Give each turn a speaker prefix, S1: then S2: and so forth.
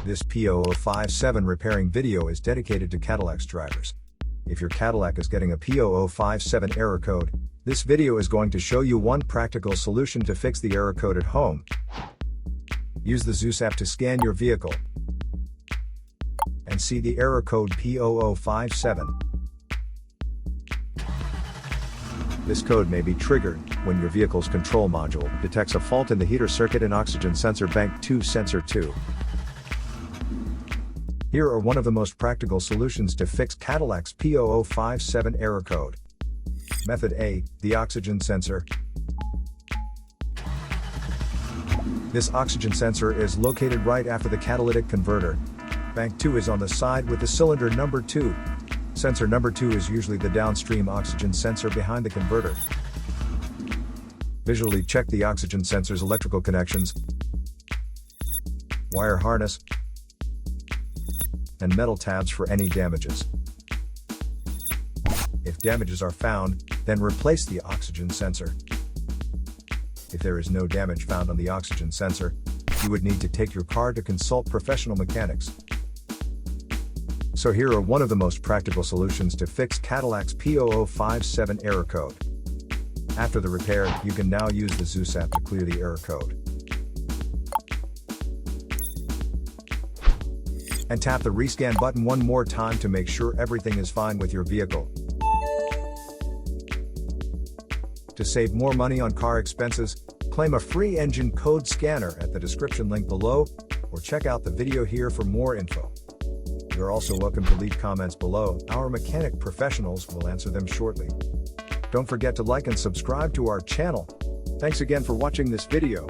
S1: This P0057 repairing video is dedicated to Cadillac's drivers. If your Cadillac is getting a P0057 error code, this video is going to show you one practical solution to fix the error code at home. Use the Zeus app to scan your vehicle and see the error code P0057. This code may be triggered when your vehicle's control module detects a fault in the heater circuit and oxygen sensor bank 2 sensor 2. Here are one of the most practical solutions to fix Cadillac's P0057 error code. Method A, the oxygen sensor. This oxygen sensor is located right after the catalytic converter. Bank 2 is on the side with the cylinder number 2. Sensor number 2 is usually the downstream oxygen sensor behind the converter. Visually check the oxygen sensor's electrical connections, wire harness, and metal tabs for any damages. If damages are found, then replace the oxygen sensor. If there is no damage found on the oxygen sensor, you would need to take your car to consult professional mechanics. So here are one of the most practical solutions to fix Cadillac's P0057 error code. After the repair, you can now use the Zeus app to clear the error code. And tap the rescan button one more time to make sure everything is fine with your vehicle. To save more money on car expenses, claim a free engine code scanner at the description link below, or check out the video here for more info. You're also welcome to leave comments below. Our mechanic professionals will answer them shortly. Don't forget to like and subscribe to our channel. Thanks again for watching this video.